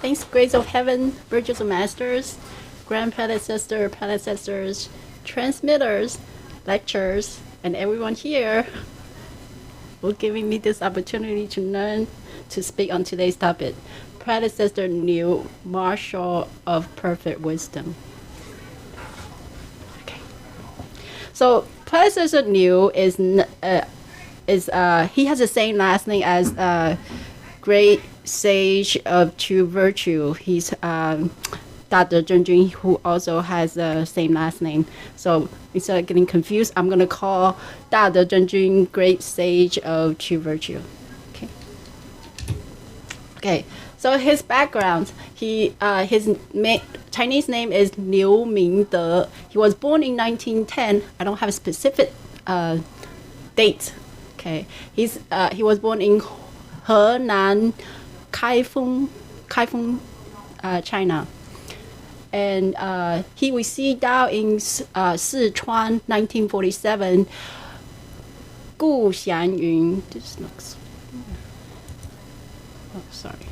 saints, grace of heaven, virtues of masters, grand predecessors, transmitters, lecturers, and everyone here for giving me this opportunity to learn to speak on today's topic. Predecessor knew, Marshal of perfect wisdom. Okay. So predecessor knew is he has the same last name as great sage of true virtue. He's Dr. Zhengjun, who also has the same last name. So instead of getting confused, I'm going to call Dr. Zhengjun great sage of true virtue. Okay. Okay. So his background, his Chinese name is Liu Mingde. He was born in 1910. I don't have a specific date. Okay. He was born in Henan, Kaifeng, China. And he received Dao in Sichuan, 1947. Gu Xianyun. This looks. Oh, sorry.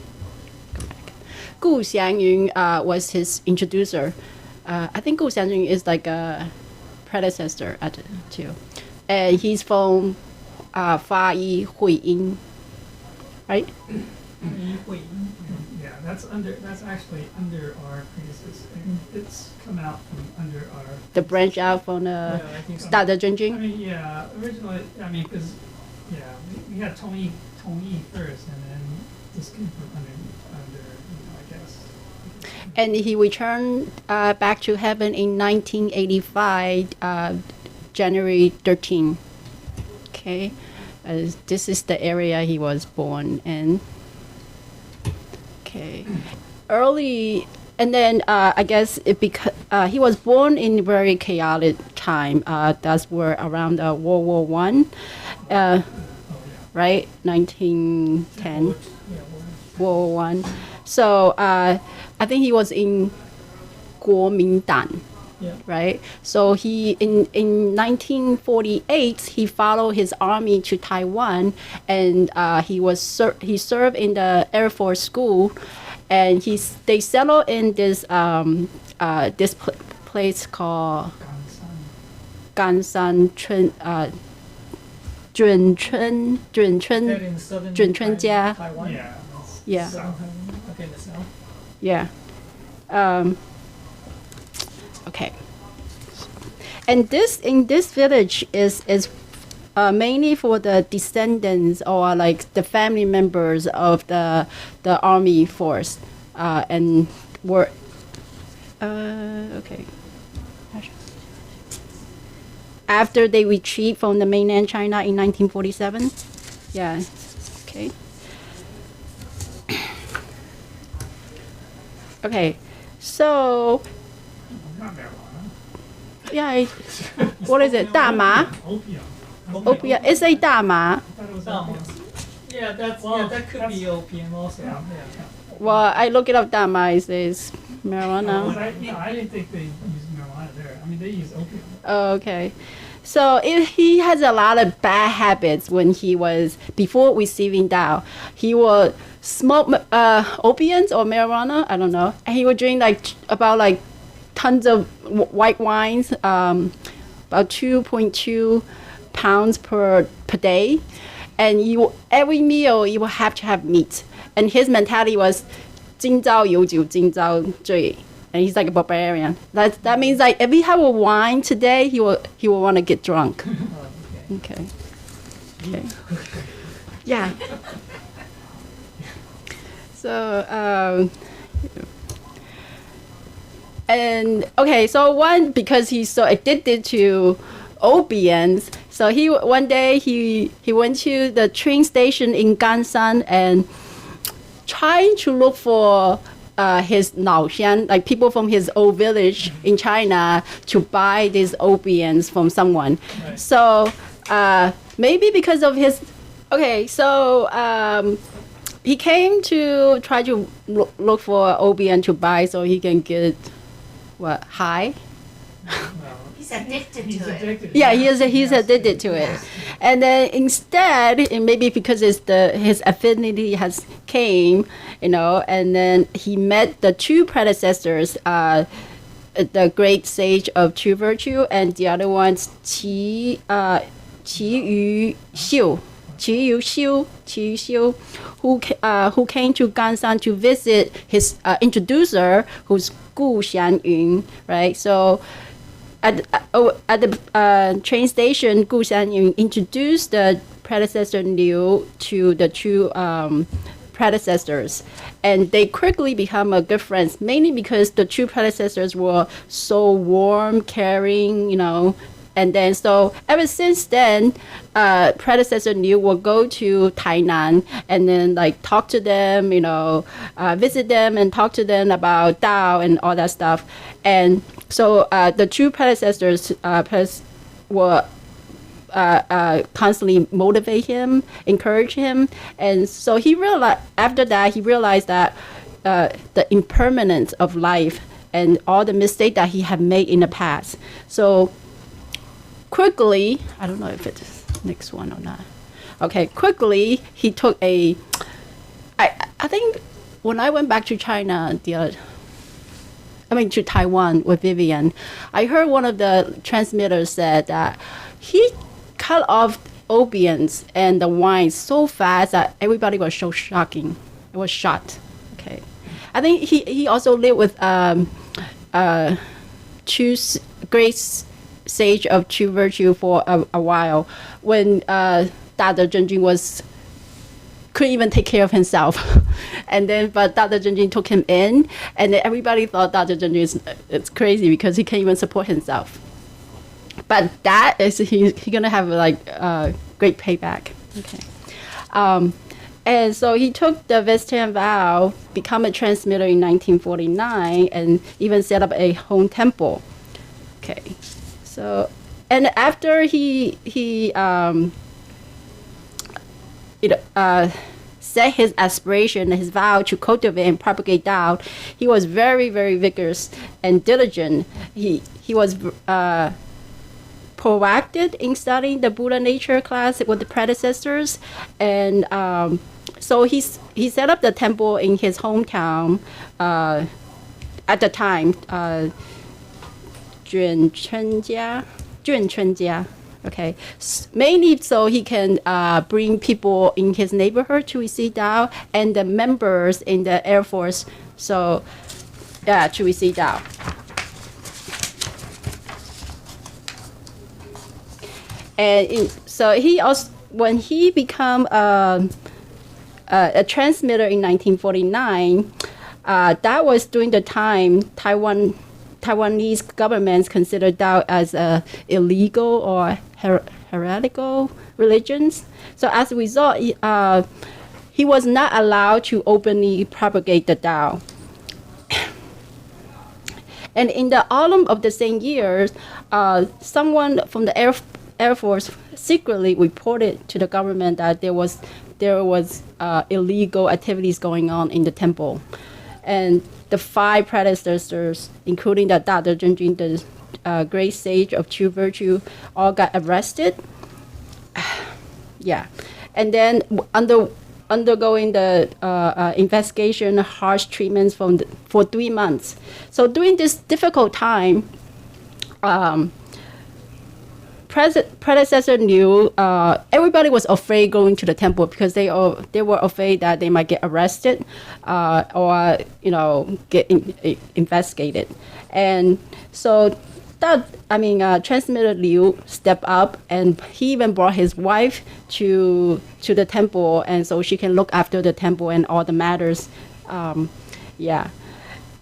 Go back. Gu Xianyun was his introducer. I think Gu Xianyun is like a predecessor too. And he's from Fa Yi Hui Yin, right? Yeah, that's actually under our predecessor. It's come out from under our. The branch out from the Dada Zhengjun. I mean, yeah, originally, because we had Tong Yi first, and then this came from under, I guess. And he returned back to heaven in 1985, January 13. Okay, this is the area he was born in. Okay, early, and then I guess he was born in a very chaotic time. That's where around World War I, right? 1910, World War I. So I think he was in Kuomintang. Yeah. Right. So he in 1948 he followed his army to Taiwan, and he served in the Air Force School, and they settled in this place called Gansan Junchunjia. Yeah. Okay, the south. Yeah. Okay. And in this village is mainly for the descendants or like the family members of the army force, and were okay. After they retreat from the mainland China in 1947. Yeah. Okay. Okay. So. Yeah, what is it? Dama? Opium. It's a dama. Yeah, that could be opium also. Yeah. Well, I look it up. Dama is marijuana. I didn't think they used marijuana there. I mean, they use opium. Okay. So he has a lot of bad habits before receiving Dao. He would smoke opiums or marijuana, I don't know. And he would drink about tons of white wines, about 2.2 pounds per day. And every meal you will have to have meat. And his mentality was 今朝有酒今朝醉. And he's like a barbarian. That means if we have a wine today, he will want to get drunk. Okay. Yeah. So and okay, so because he's so addicted to opiums, so one day he went to the train station in Gansan and trying to look for his Naoxian, like people from his old village in China, to buy these opiums from someone. Right. So maybe because of his, he came to try to look for opium to buy so he can get high. He He's addicted He's to it. addicted. Yeah, he's addicted to it. And then instead, and maybe because his affinity has came, and then he met the two predecessors, the great sage of true virtue, and the other one's Qi Yu Xiu, who came to Ganshan to visit his introducer, who's Gu Xianyun, right? So at the train station, Gu Xianyun introduced the predecessor Liu to the two predecessors, and they quickly become a good friends, mainly because the two predecessors were so warm, caring, and then so ever since then, predecessor Liu will go to Tainan and then like talk to them, visit them and talk to them about Tao and all that stuff. And so the two predecessors were constantly motivate him, encourage him, and so he realized that the impermanence of life and all the mistakes that he had made in the past. So quickly, I don't know if it's next one or not. Okay, quickly he took I think when I went back to China to Taiwan with Vivian, I heard one of the transmitters said that he cut off opiums and the wine so fast that everybody was so shocking. It was shocked. Okay, I think he also lived with great sage of true virtue for a while when Dada Zhengjun couldn't even take care of himself. And then, but Dada Zhengjun took him in, and then everybody thought Dada Zhengjun is crazy because he can't even support himself. But that is he's gonna have great payback. Okay, and so he took the Vegetarian vow, become a transmitter in 1949, and even set up a home temple. Okay, so and after he set his aspiration, his vow to cultivate and propagate Tao, he was very, very vigorous and diligent. He was proactive in studying the Buddha nature class with the predecessors, and so he set up the temple in his hometown at the time, Junchunjia. Okay, mainly so he can bring people in his neighborhood to receive Tao, and the members in the Air Force, so yeah, to receive Tao. And so he also, when he became a transmitter in 1949, that was during the time Taiwanese governments considered Tao as illegal or heretical religions. So as a result, he was not allowed to openly propagate the Tao. And in the autumn of the same year, someone from the Air Force secretly reported to the government that there was illegal activities going on in the temple, and the 5 predecessors, including the Dada Zhengjun, the great sage of true virtue, all got arrested. Yeah, and then undergoing the investigation, harsh treatments for 3 months. So during this difficult time, predecessor knew everybody was afraid going to the temple because they were afraid that they might get arrested or get investigated. And so transmitter Liu stepped up, and he even brought his wife to the temple, and so she can look after the temple and all the matters.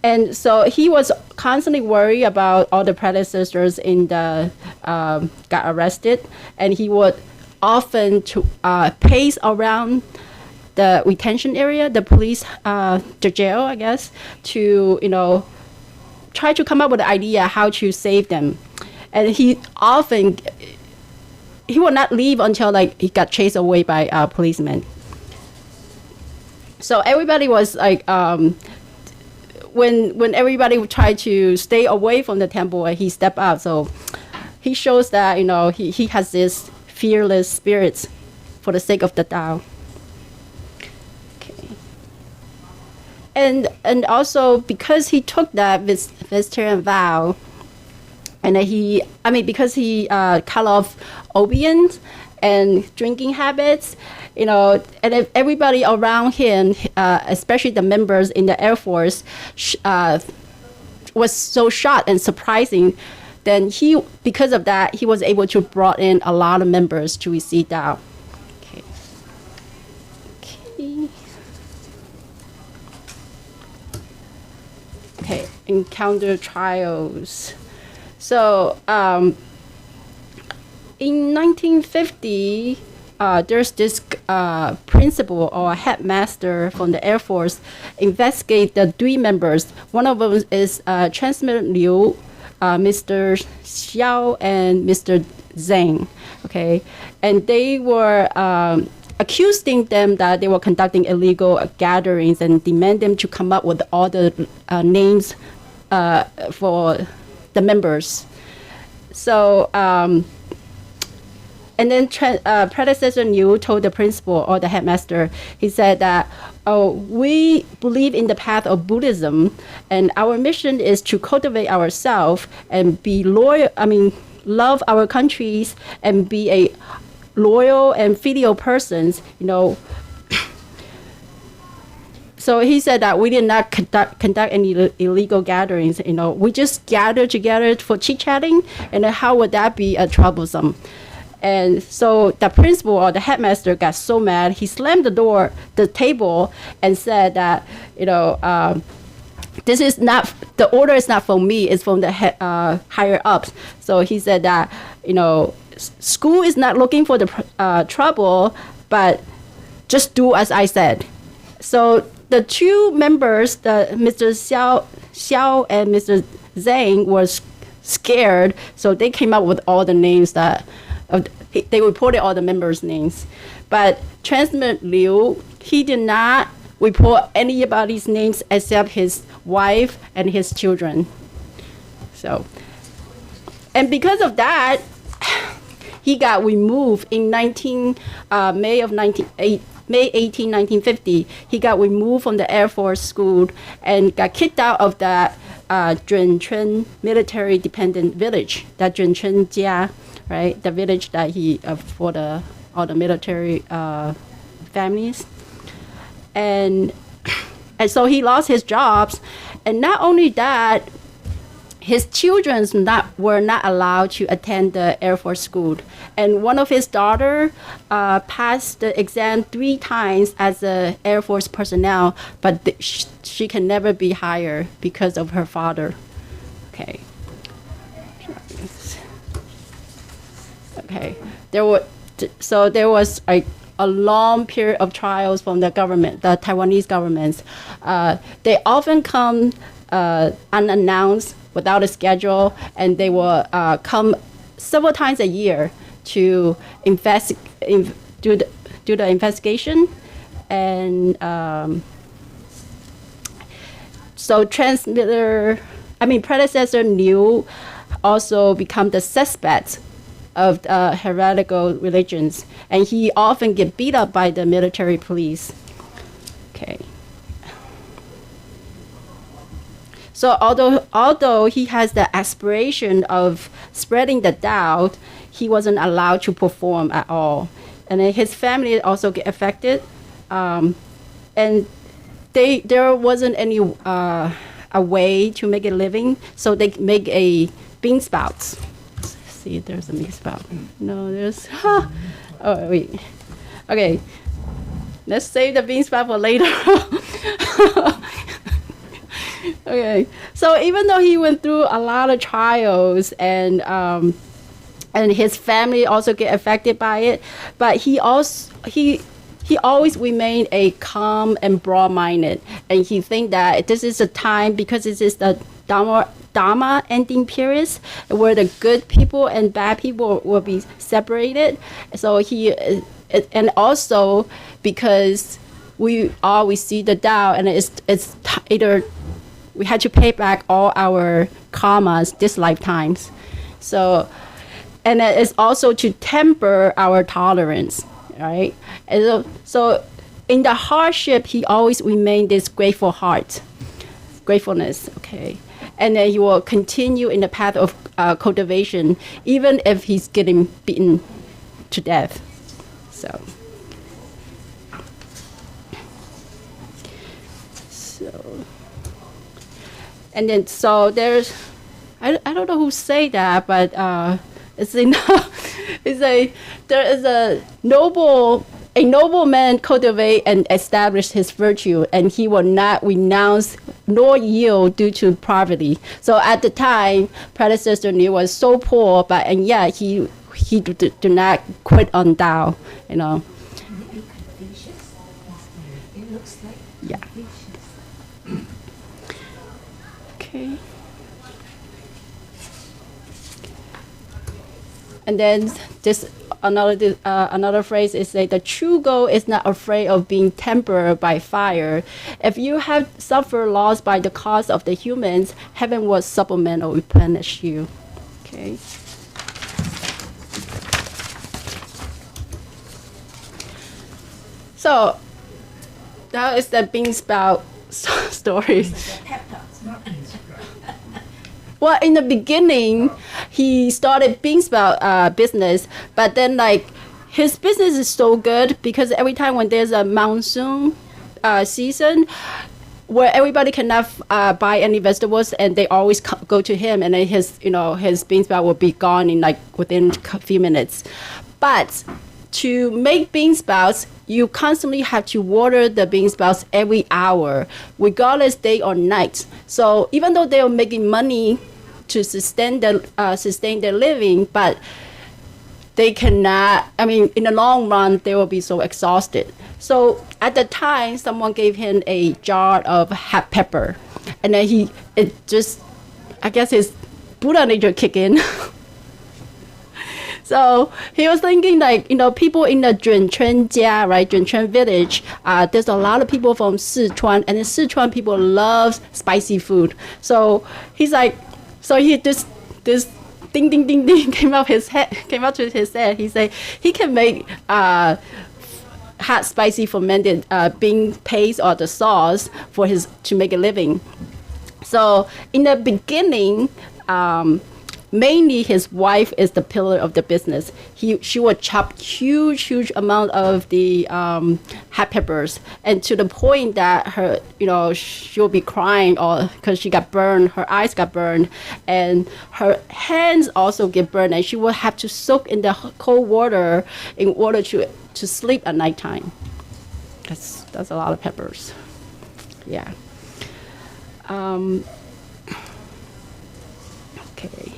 And so he was constantly worried about all the predecessors got arrested, and he would often pace around the retention area, the police, the jail, I guess, to try to come up with an idea how to save them. And he would not leave until he got chased away by policemen. So everybody was when everybody tried to stay away from the temple, he stepped out. So he shows that, he has this fearless spirit for the sake of the Tao. Okay. And also because he took that vegetarian vow, and then because he cut off opium and drinking habits, and everybody around him, especially the members in the Air Force, was so shocked and surprising. Then because of that, he was able to brought in a lot of members to receive Tao. Okay, encounter trials. So in 1950, there's this principal or headmaster from the Air Force investigate the 3 members. One of them is Transmitter Liu, Mr. Xiao, and Mr. Zhang. Okay, and they were accusing them that they were conducting illegal gatherings and demand them to come up with all the names for the members. So, and then predecessor Liu told the principal or the headmaster, he said that, we believe in the path of Buddhism, and our mission is to cultivate ourselves and be loyal, love our countries and be a loyal and filial persons, So he said that we did not conduct any illegal gatherings. We just gathered together for chit-chatting, and then how would that be troublesome? And so the principal or the headmaster got so mad, he slammed the table, and said that, this is not, the order is not from me, it's from the higher ups. So he said that, school is not looking for the trouble, but just do as I said. So the 2 members, Mr. Xiao and Mr. Zhang, was scared, so they came up with all the names they reported all the members' names. But Transmitter Liu, he did not report anybody's names except his wife and his children. So, and because of that, he got removed in May 18, 1950. He got removed from the Air Force School and got kicked out of that Zhengchun military dependent village, that Zhengchun Jia, right? The village that he for all the military families, and so he lost his jobs, and not only that, his children were not allowed to attend the Air Force School. And one of his daughter passed the exam 3 times as a Air Force personnel, but she can never be hired because of her father. Okay. Okay. There was a long period of trials from the government, the Taiwanese governments. They often come unannounced, without a schedule, and they will come several times a year to do the investigation. And so predecessor Liu also become the suspect of heretical religions, and he often get beat up by the military police. Okay. So although he has the aspiration of spreading the Tao, he wasn't allowed to perform at all. And then his family also get affected. And there wasn't any a way to make a living, so they make a bean sprouts. Let's see if there's a bean spout. No, there's, oh, wait. Okay, let's save the bean sprout for later. Okay, so even though he went through a lot of trials and his family also get affected by it, but he always remained a calm and broad-minded, and he think that this is a time, because this is the Dharma ending periods where the good people and bad people will be separated. So and also because we see the Tao, and it's either we had to pay back all our karmas this lifetimes. So and it's also to temper our tolerance, right? And so in the hardship, he always remained this gratefulness, okay? And then he will continue in the path of cultivation, even if he's getting beaten to death. So and then so there's, I don't know who say that, but it's there is a noble man cultivate and establish his virtue, and he will not renounce nor yield due to poverty. So at the time, predecessor Niu was so poor, but and yet he do not quit on Tao, you know. It looks like Yeah. Okay. And then this another phrase is that the true goal is not afraid of being tempered by fire. If you have suffered loss by the cause of the humans, heaven will supplement or replenish you. Okay. So that is the bean spout story. Well, in the beginning, he started bean spout business, but then like his business is so good because every time when there's a monsoon season, where everybody cannot buy any vegetables, and they always go to him, and then his bean spout will be gone in like within a few minutes. But to make bean sprouts, you constantly have to water the bean sprouts every hour, regardless day or night. So even though they are making money to sustain their living, but they cannot, I mean, in the long run, they will be so exhausted. So at the time, someone gave him a jar of hot pepper, and then I guess his Buddha nature kicked in. So he was thinking like, people in the Junchuan Jia, right, Junchuan village, there's a lot of people from Sichuan, and the Sichuan people love spicy food. So he's like, this ding ding ding ding came out to his head. He said he can make hot spicy fermented bean paste or the sauce to make a living. So in the beginning, mainly his wife is the pillar of the business. She would chop huge amount of the hot peppers, and to the point that her, she'll be crying or because she got burned, her eyes got burned, and her hands also get burned, and she will have to soak in the cold water in order to sleep at nighttime. That's a lot of peppers. Yeah. Okay.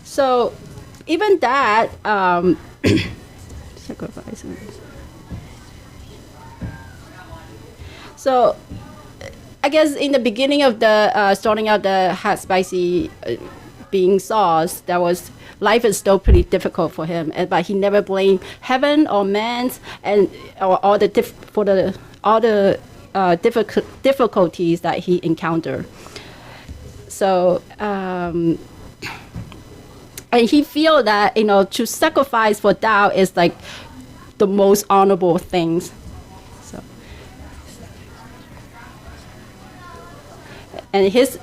So even that sacrifice. So I guess in the beginning of the starting out the hot spicy bean sauce, life is still pretty difficult for him, but he never blamed heaven or man or all the difficulties that he encountered. So. And he feel that, to sacrifice for Tao is like the most honorable things. So, and his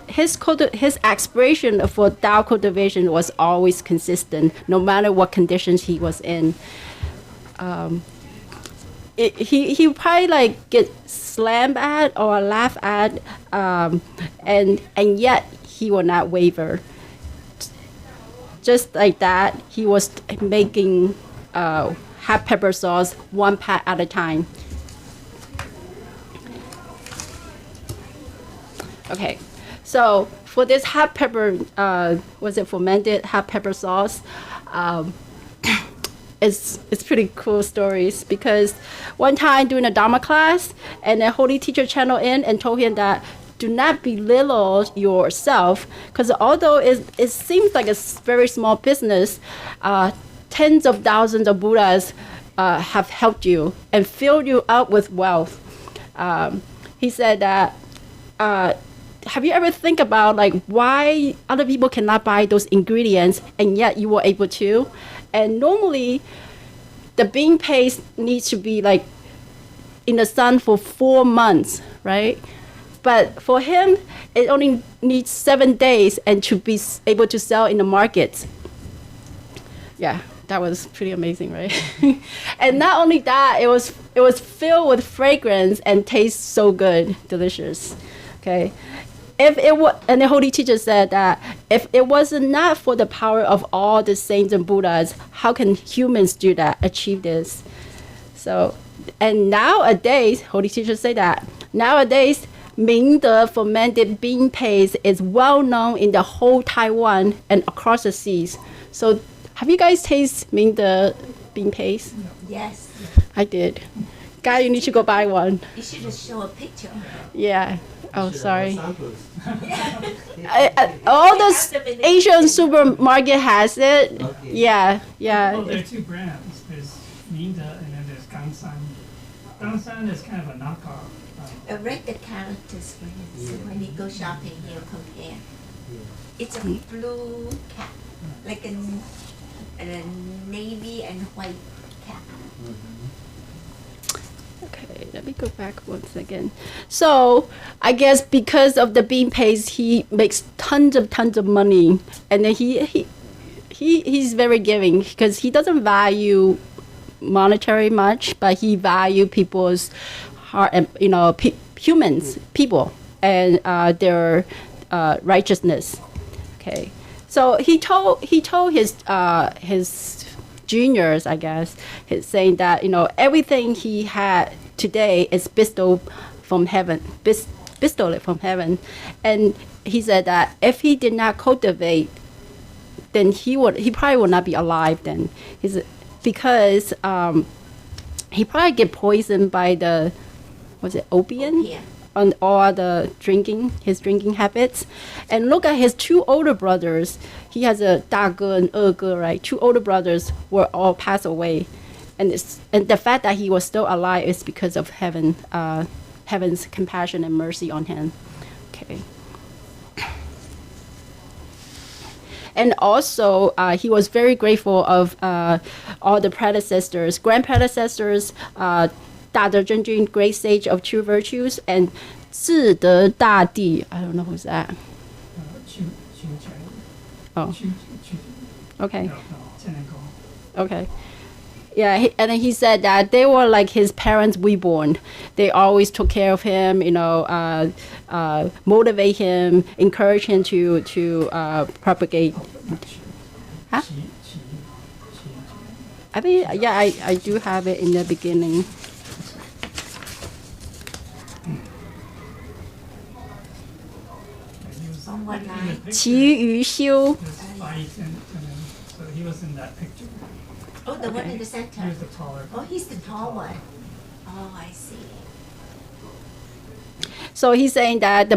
aspiration for Tao cultivation was always consistent, no matter what conditions he was in. He probably like get slammed at or laughed at, and yet he will not waver. Just like that, he was making hot pepper sauce one pat at a time. Okay, so for this hot pepper, was it fermented hot pepper sauce? It's pretty cool stories, because one time during a Dharma class, and the holy teacher channeled in and told him that do not belittle yourself, because although it seems like a very small business, tens of thousands of Buddhas have helped you and filled you up with wealth. He said that have you ever think about like why other people cannot buy those ingredients and yet you were able to? And normally, the bean paste needs to be like in the sun for 4 months, right? But for him, it only needs 7 days and to be able to sell in the markets. Yeah, that was pretty amazing, right? And not only that, it was filled with fragrance and tastes so good, delicious. Okay. If it was, and the Holy Teacher said that if it wasn't not for the power of all the saints and Buddhas, how can humans do that, achieve this? So, and nowadays, Holy Teacher said that nowadays, Mingde fermented bean paste is well known in the whole Taiwan and across the seas. So, have you guys tasted Mingde bean paste? Yes. I did. Guy, you need to go buy one. You should just show a picture. Yeah. Oh, sorry. All All the Asian supermarket has it. Okay. Yeah, yeah. Well, there are two brands. There's Mingde and then there's Gangsan. Gangsan is kind of a knockoff. Read the characters for him. So when you go shopping, he'll compare. It's a blue cap, like a navy and white cap. Okay, let me go back once again. So I guess because of the bean paste, he makes tons of money, and then he's very giving because he doesn't value monetary much, but he value people's heart and humans, people, and their righteousness. Okay, so he told his juniors, I guess, he's saying that everything he had today is bestowed from heaven, bestowed from heaven, and he said that if he did not cultivate, then he probably would not be alive. Then because he probably get poisoned by the opium. Yeah. On all his drinking habits. And look at his 2 older brothers. He has a 大哥 and 二哥, right? 2 older brothers were all passed away. And the fact that he was still alive is because of heaven's compassion and mercy on him. Okay. And also, he was very grateful of all the predecessors, grand predecessors, 大德真君, great sage of true virtues, and 智德大帝. I don't know who's that. Oh. Okay. Okay. Yeah, and then he said that they were like his parents reborn. They always took care of him, motivate him, encourage him to propagate. Huh? I think, yeah, I do have it in the beginning. On what line? 齐于修. So he was in that picture. Oh, the one Okay. in the He center. was the taller. Oh, he's the tall one. Oh, I see. So he's saying that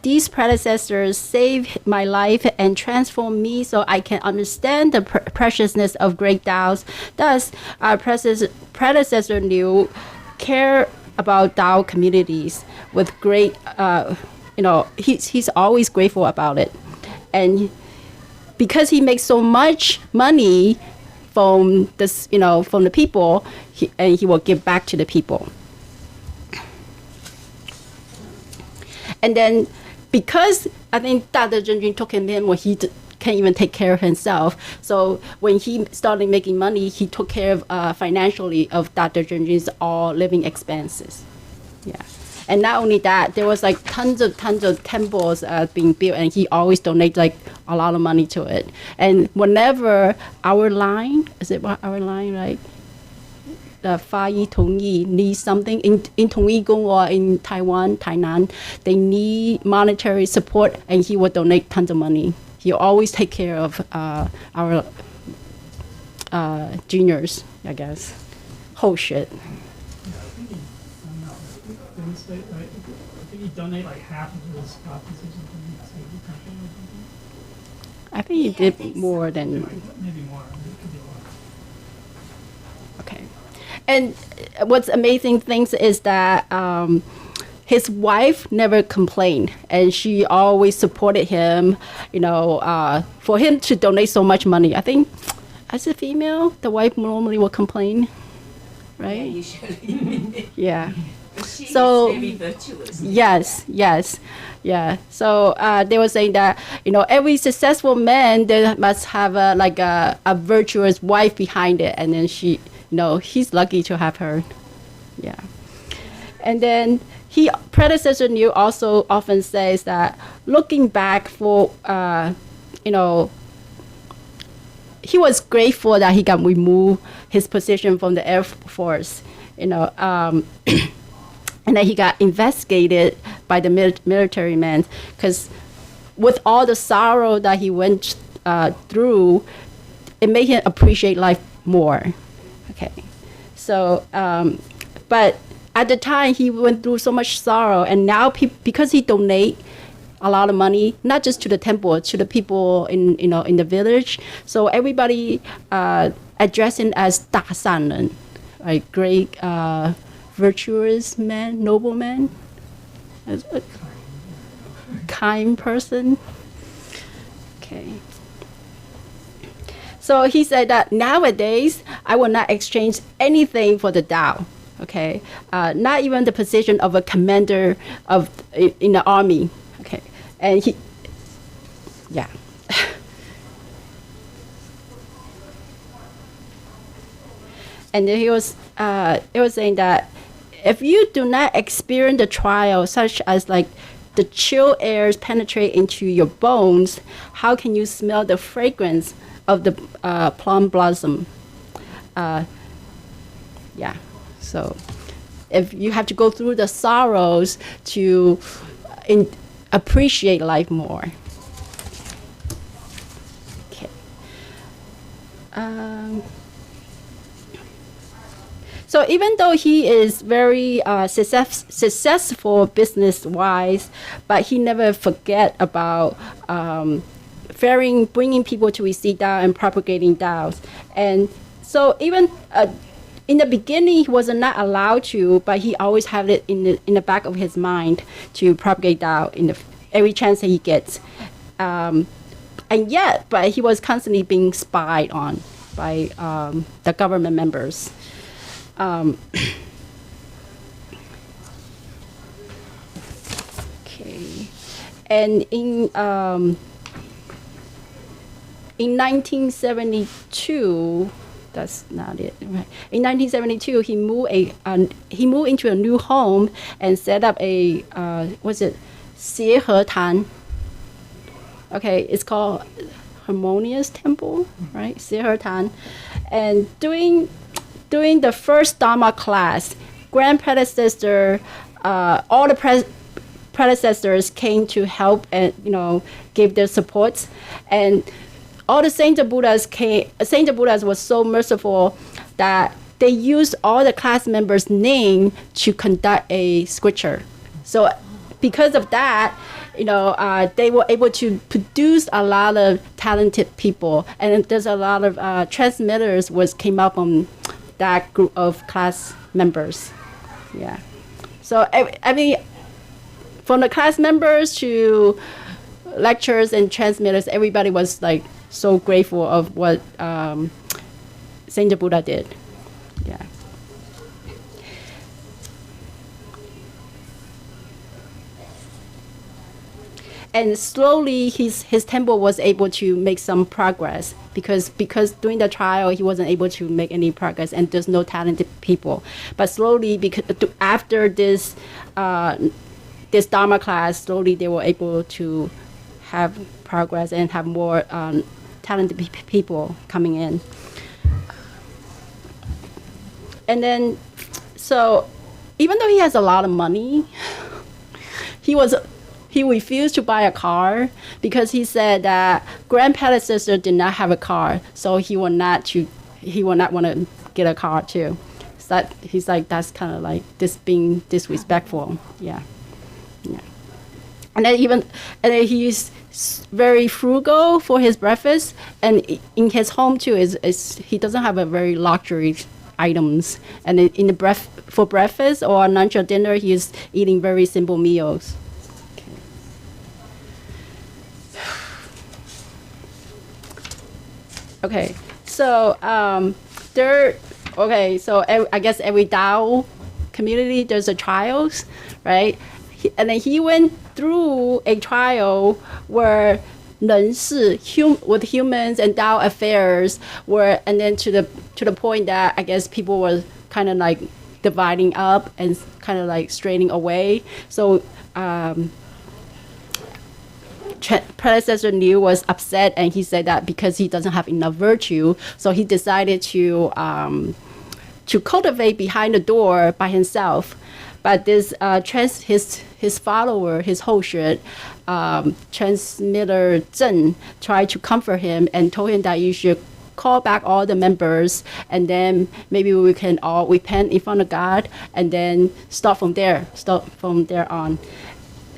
these predecessors saved my life and transformed me so I can understand the preciousness of great Tao's. Thus, our predecessor knew care about Tao communities with great, he's always grateful about it. And because he makes so much money from this, from the people, he will give back to the people. And then, because I think Dr. Zhenjun took him in when he can't even take care of himself. So when he started making money, he took care of financially of Dr. Zhenjun's all living expenses. Yeah. And not only that, there was like tons of temples being built, and he always donates like a lot of money to it. And whenever our line, is it our line, right? The 法医同意 needs something in 同义宫 or in Taiwan, Tainan, they need monetary support, and he would donate tons of money. He always take care of our juniors, I guess. Whole shit. Yeah, I think he, I don't know, didn't say, right? I think he donated like half of his profits or something to the company or something. I think he Yeah, I did think so. more than. Maybe more. It could be more. Okay. And what's amazing things is that his wife never complained, and she always supported him, for him to donate so much money. I think as a female, the wife normally will complain, Yeah, right? usually. Yeah. But she So- is very virtuous. Yes, yeah. So they were saying that every successful man they must have a virtuous wife behind it, and then she, he's lucky to have her. Yeah. And then predecessor New also often says that looking back for he was grateful that he got removed his position from the Air Force, and then he got investigated by the military men, because with all the sorrow that he went through, it made him appreciate life more. Okay, so but at the time he went through so much sorrow, and now because he donate a lot of money, not just to the temple, to the people in the village, so everybody address him as 大善人, like great virtuous man, noble man, as a kind person. Okay. So he said that nowadays I will not exchange anything for the Tao. Okay, not even the position of a commander in the army. Okay, and yeah. And then he was saying that if you do not experience the trial, such as like the chill airs penetrate into your bones, how can you smell the fragrance of the plum blossom? Yeah. So if you have to go through the sorrows to appreciate life more. Okay. So even though he is very successful business-wise, but he never forget about bringing people to receive Dao and propagating Daos. And so even in the beginning, he was not allowed to, but he always had it in the back of his mind to propagate Dao in every chance that he gets. But he was constantly being spied on by the government members. Okay, and in 1972, that's not it. Right. In 1972, he moved into a new home and set up a Xie He Tan. Okay, it's called Harmonious Temple, right? Xie He Tan, and during the first Dharma class, grand predecessor, all the predecessors came to help and give their support, and all the Saint Buddhas came. Saint Buddhas was so merciful that they used all the class members' name to conduct a scripture. So because of that, they were able to produce a lot of talented people, and there's a lot of transmitters came up from that group of class members. Yeah. So I mean, from the class members to lecturers and transmitters, everybody was like so grateful of what Saint Buddha did. Yeah. And slowly his temple was able to make some progress because during the trial he wasn't able to make any progress and there's no talented people. But slowly, because after this Dharma class, slowly they were able to have progress and have more talented people coming in. And then, so even though he has a lot of money, he refused to buy a car because he said that grand predecessor did not have a car, so he would not want to get a car too. So he's like, that's kind of like being disrespectful. Yeah. And then he's very frugal for his breakfast, and in his home too is he doesn't have a very luxury items. And in the for breakfast or lunch or dinner, he's eating very simple meals. Okay, so I guess every Dao community there's a trials, right? And then he went through a trial where 人事 with humans and Dao affairs and then to the point that I guess people were kind of like dividing up and kind of like straying away. So predecessor Liu was upset, and he said that because he doesn't have enough virtue, so he decided to cultivate behind the door by himself. But this his follower, his Hoshue, transmitter Zheng, tried to comfort him and told him that you should call back all the members, and then maybe we can all repent in front of God, and then start from there on.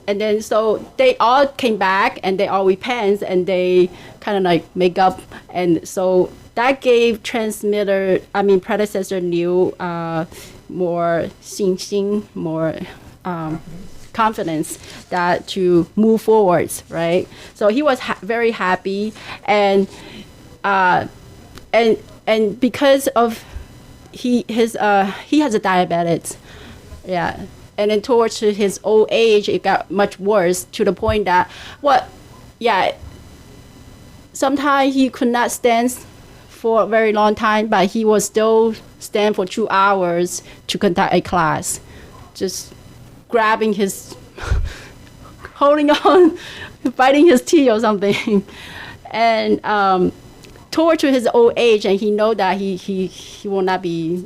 And then so they all came back and they all repent and they kind of like make up, and so that gave predecessor Liu more 信心, more confidence that to move forwards, right? So he was very happy, and because of he has a diabetes, yeah. And then towards his old age, it got much worse to the point that, sometimes he could not stand for a very long time, but he would still stand for 2 hours to conduct a class, just grabbing his, holding on, biting his teeth or something. And towards his old age, and he know that he will not be,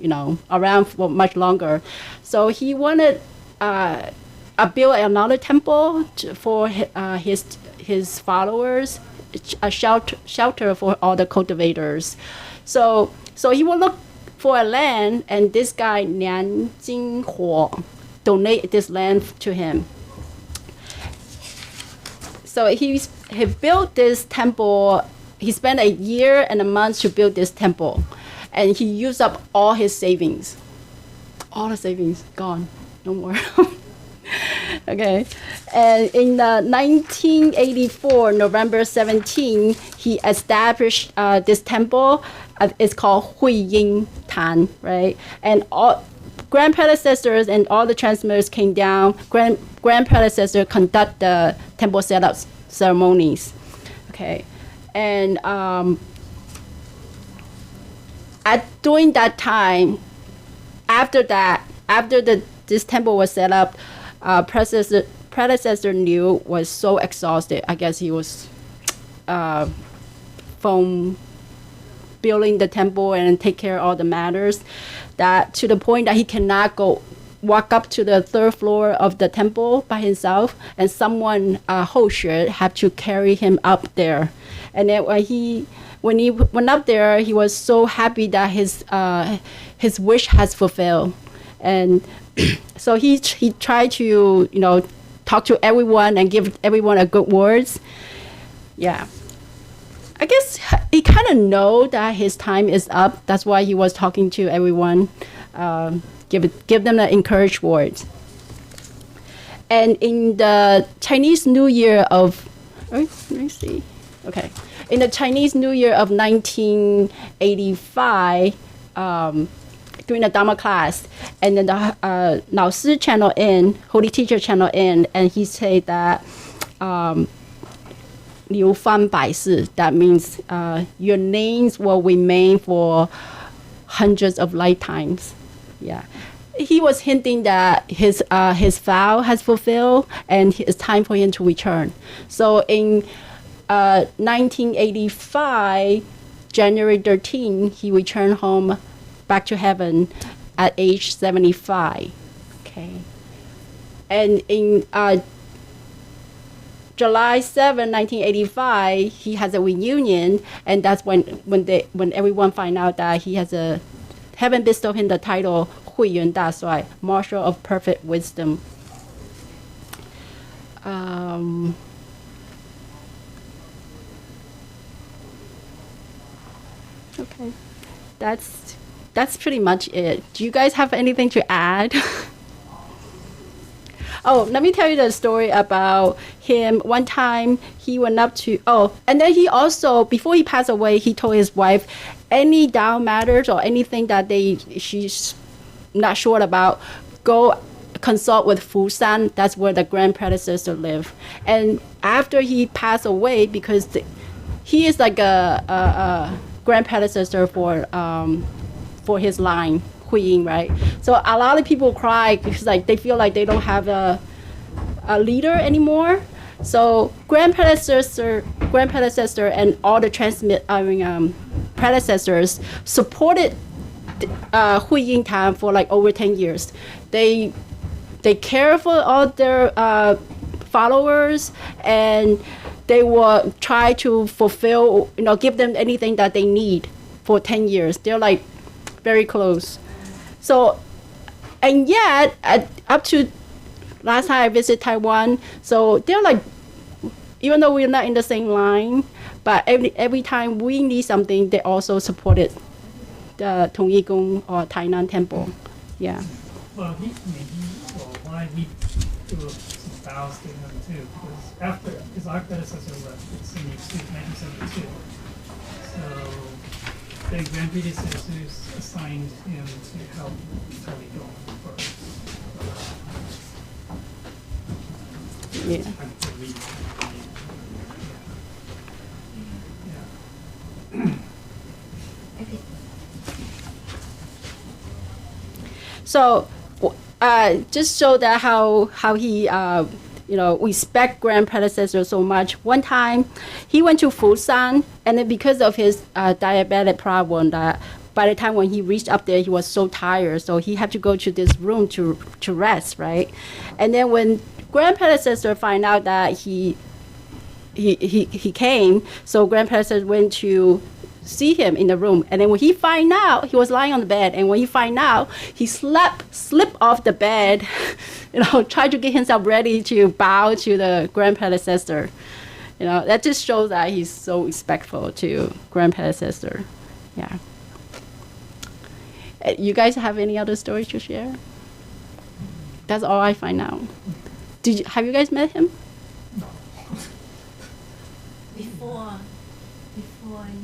around for much longer. So he wanted build another temple for his followers, a shelter for all the cultivators. So he will look for a land, and this guy Lian Jinghuo donate this land to him. So he built this temple. He spent a year and a month to build this temple, and he used up all his savings. All the savings gone. No more. Okay. And in 1984, November 17, he established this temple. It's called Huiyin Tan, right? And all grand predecessors and all the transmitters came down. Grand predecessor conduct the temple setup ceremonies. Okay. And during that time, after this temple was set up, predecessor Liu was so exhausted. I guess he was from building the temple and take care of all the matters, that to the point that he cannot walk up to the third floor of the temple by himself, and someone, Hoshue, had to carry him up there. And then when he went up there, he was so happy that his wish has fulfilled. And so he tried to, talk to everyone and give everyone a good words. Yeah. I guess he kind of know that his time is up. That's why he was talking to everyone, give them the encouraged words. And in the Chinese New Year of, let me see. Okay. In the Chinese New Year of 1985, during the Dharma class, and then the Lao Si channel in, Holy Teacher channel in, and he said that Liu Fan Bai Si, that means your names will remain for hundreds of lifetimes. Yeah. He was hinting that his vow has fulfilled and it's time for him to return. So in 1985, January 13, he returned home back to heaven at age 75. Okay. And in July 7, 1985, he has a reunion, and that's when everyone find out that he has heaven bestowed him the title慧圆大帅, Marshal of Perfect Wisdom. Okay, that's that's pretty much it. Do you guys have anything to add? Oh, let me tell you the story about him. One time he went up to, and then he also, before he passed away, he told his wife, any doubt matters or anything that she's not sure about, go consult with Fusan. That's where the grand predecessor lived. And after he passed away, because he is like a grand predecessor for his line, Huiying, right? So a lot of people cry because like they feel like they don't have a leader anymore. So grand predecessor and all the predecessors supported Huiying Tan for like over 10 years. They care for all their followers, and they will try to fulfill, give them anything that they need for 10 years. They're like very close. So, and yet, up to last time I visited Taiwan, so they're like, even though we're not in the same line, but every time we need something, they also supported the Tongyi Gong or Tainan Temple. Yeah. Well, why he threw some vows to him too, because our predecessor left in 1972. So the grand predecessors assigned him to help Tongyi Gong first. Yeah. So, just show that how he respect grand predecessor so much. One time, he went to Fusan, and then because of his diabetic problem, that by the time when he reached up there, he was so tired, so he had to go to this room to rest, right? And then when grand predecessor find out that he came, so grand predecessor went to see him in the room, and then when he find out, he was lying on the bed, and when he find out, he slipped off the bed, tried to get himself ready to bow to the grand predecessor. That just shows that he's so respectful to grand predecessor. Yeah. You guys have any other stories to share? That's all I find out. Have you guys met him? Before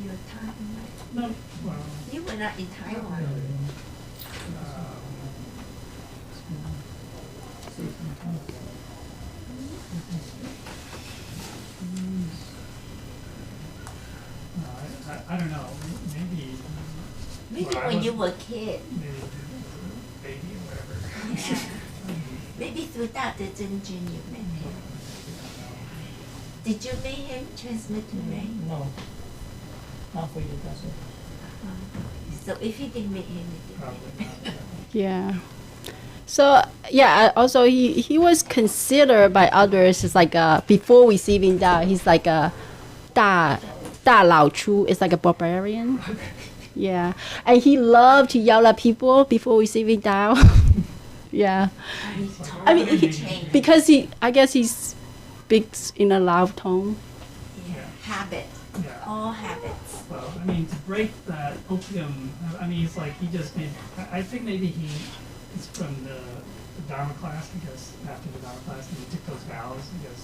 your time, right? No, well, You were not in Taiwan. I don't know. Maybe Maybe when you were a kid. maybe baby or whatever. Yeah. Maybe throughout the Zhenjun you met him. Did you meet him transmitting ray? No, not for you, that's it. So if you didn't meet him, you didn't meet him. Yeah. So yeah, also he was considered by others as like before receiving Dao, he's like a Da Lao Chu, is like a barbarian. Yeah, and he loved to yell at people before receiving Dao. Yeah, I mean because I guess he speaks in a loud tone. Yeah. Habit. Yeah. All habits. Well, I mean, to break that opium, I mean, it's like he just made, I think maybe it's from the Dharma class, because after the Dharma class, he took those vows, because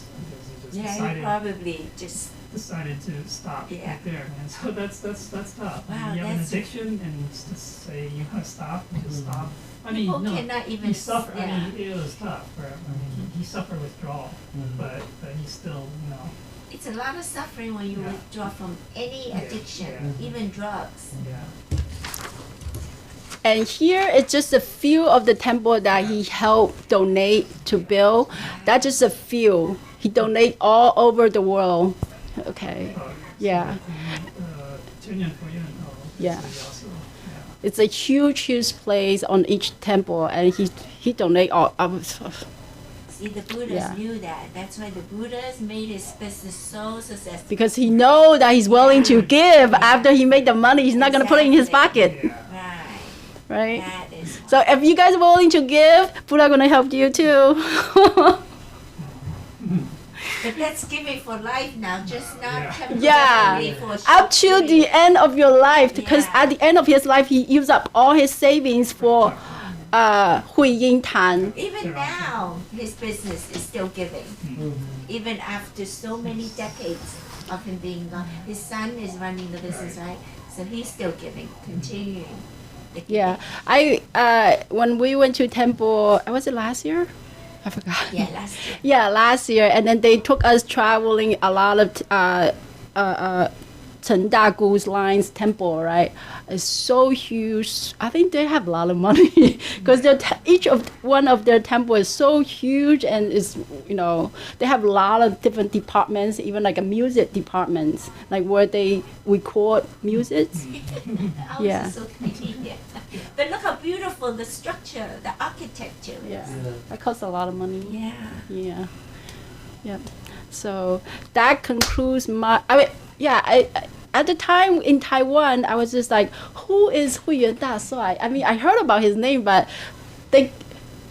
he just Yeah, he probably just. decided to stop Yeah. right there, man. So that's tough. Wow, You have an that's- addiction, and to say you gotta stop, just stop. I mean, People no, cannot even he suffered. yeah. I mean, it was tough. Right? I mean, he suffered withdrawal, but he still, It's a lot of suffering when you Yeah. withdraw from any addiction, Yeah. even drugs. yeah. And here it's just a few of the temple that he helped donate to build. That's just a few. He donate all over the world. Okay. Yeah. Yeah. It's a huge place on each temple, and he donate all. See, the Buddhas Yeah. knew that. That's why the Buddhas made his business so successful. Because he know that he's willing to give after he made the money. He's not gonna put it in his pocket, Right. right? That is. So if you guys are willing to give, Buddha gonna help you too. But that's giving for life now, just not temporarily Yeah, for a short up to the period. end of your life, because Yeah. at the end of his life, he used up all his savings for 慧圆大帅. Even now, his business is still giving. Even after so many decades of him being gone. His son is running the business, right? So he's still giving, continuing. the giving. Yeah, I when we went to temple, was it last year? I forgot. Yeah, last year. Yeah, last year, and then they took us traveling a lot of Chen Dagu's lines temple, right? It's so huge. I think they have a lot of money because each of one of their temple is so huge, and is they have a lot of different departments, even like a music department, like where they record music. Ours Yeah. is so tiny here. But look how beautiful the structure, the architecture is. Yeah, that costs a lot of money. Yeah. Yeah. Yep. So that concludes my. I mean, yeah. I at the time in Taiwan, I was just like, who is慧圆大帅? I mean, I heard about his name, but they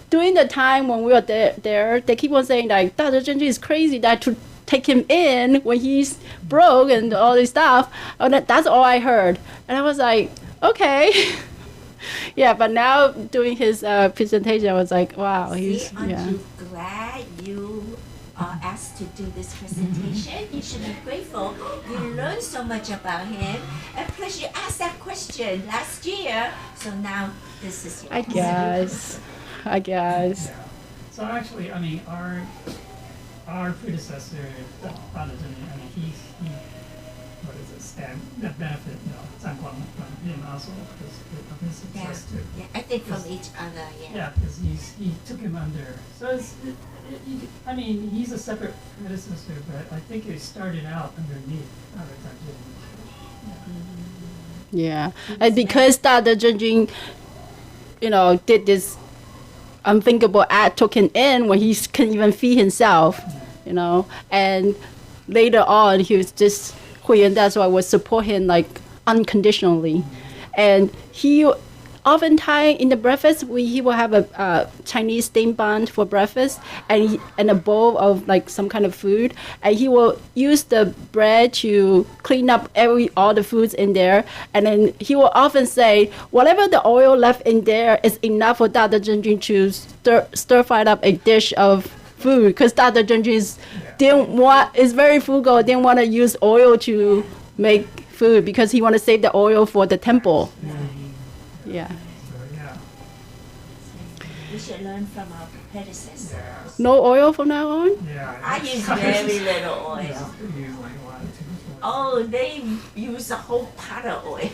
during the time when we were there, they keep on saying like, 大德真君 is crazy that to take him in when he's broke and all this stuff. And that's all I heard, and I was like, okay. Yeah, but now doing his presentation, I was like, wow, he's See, aren't yeah. you glad you are asked to do this presentation? You should be grateful. You learned so much about him, and plus you asked that question last year. So now this is your I guess. Yeah. So actually, I mean, our predecessor, Father Jimmy, I mean, he what is it, that benefit, from him also because of his Yeah, success too. yeah. I think from each other. Yeah. Yeah, because he took him under. So I mean, he's a separate predecessor, but I think it started out underneath Father Jimmy. Yeah, and because 大德真君, did this unthinkable act, took him in when he couldn't even feed himself, and later on he was just 慧圆大帅 would support him like unconditionally, and he oftentimes in the breakfast he will have a Chinese steamed bun for breakfast and a bowl of like some kind of food, and he will use the bread to clean up all the foods in there, and then he will often say whatever the oil left in there is enough for 大德真君 to stir fry up a dish of food, because 大德真君is very frugal, didn't want to use oil to make food because he want to save the oil for the temple. Yeah. So yeah. We should learn from our predecessors. Yeah. No oil from now on? Yeah. I use very little oil. Use like a lot of too much oil. Oh, they use a whole pot of oil.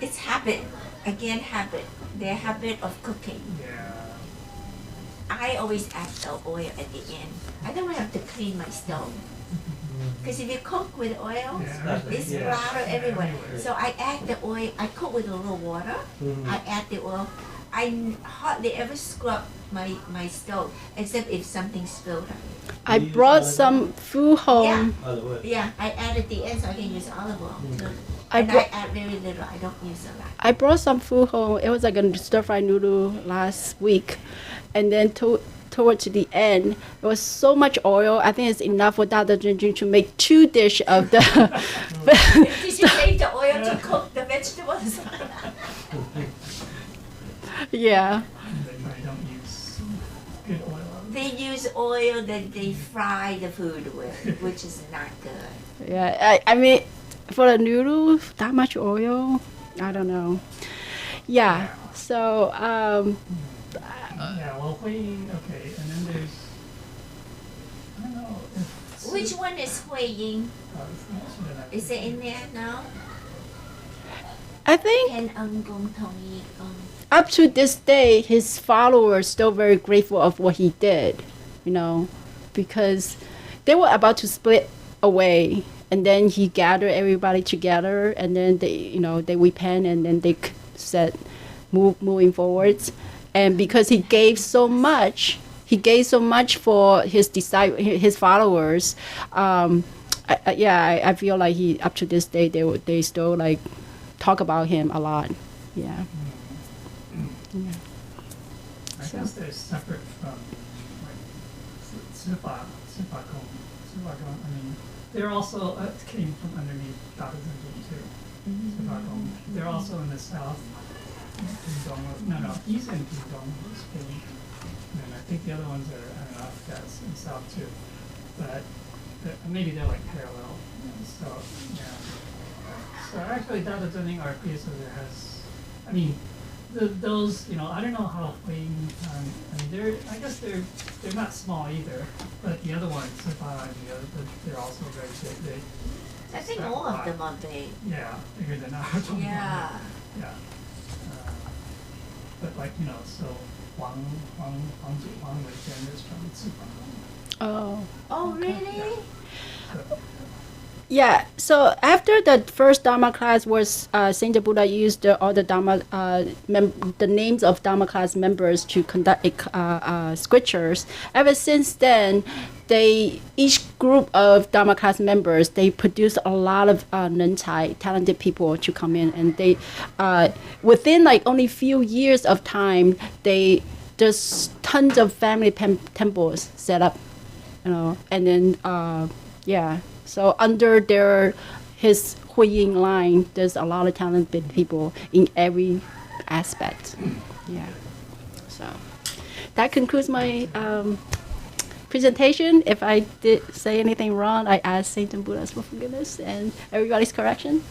It's habit. Again, habit. Their habit of cooking. Yeah. I always add the oil at the end. I don't have to clean my stove. Because if you cook with oil, Yeah. it's Yeah. splatter everywhere. So I add the oil. I cook with a little water. I add the oil. I hardly ever scrub my stove except if something spilled on it. I You use brought olive some food home. Yeah, I add at the end so I can use olive oil too. I And I brought- add very little. I don't use a lot. I brought some food home. It was like a stir-fried noodle last week, and then towards the end, there was so much oil. I think it's enough for 大德真君 to make 2 dishes of the. Did you save the oil to cook the vegetables? Yeah. They probably don't use good oil. They use oil that they fry the food with, which is not good. Yeah. I mean, for the noodle, that much oil, I don't know. Yeah. So Yeah, well, okay, and then there's, I don't know if. Which one is Hui Ying? Is it in there now? I think Ken Eng Gong Tong Yi Gong. up to this day, his followers still very grateful of what he did, because they were about to split away, and then he gathered everybody together, and then they repent, and then they said, moving forwards, and because he gave so much for his followers. I feel like he up to this day they still like talk about him a lot. Yeah. I So. guess they're separate from like Sipakong. I mean, they're also came from underneath Dada Zenji too. Sipakong. They're also in the south. East and Pudong is Spain. And I think the other ones are, I don't know, that's in the south too. But maybe they're like parallel. So, yeah. So actually, Dada Zenji, our predecessor, has, I mean, those, I don't know how Huiying, I mean, I guess they're not small either, but the other ones, Sipa and the other, they're also very big. I think all of them are big. Yeah, bigger than ours. Yeah. Yeah. But so Huang Weizhen is from Sipa. Oh. Oh, really? So, Yeah, so after the first Dharma class was Saint Buddha used all the Dharma the names of Dharma class members to conduct scriptures. Ever since then, each group of Dharma class members they produce a lot of Nencai, talented people to come in, and they within like only few years of time, there's tons of family temples set up, and then yeah. So under his Huiying line, there's a lot of talented people in every aspect. Yeah. So that concludes my presentation. If I did say anything wrong, I ask Saint and Buddhas for forgiveness and everybody's correction.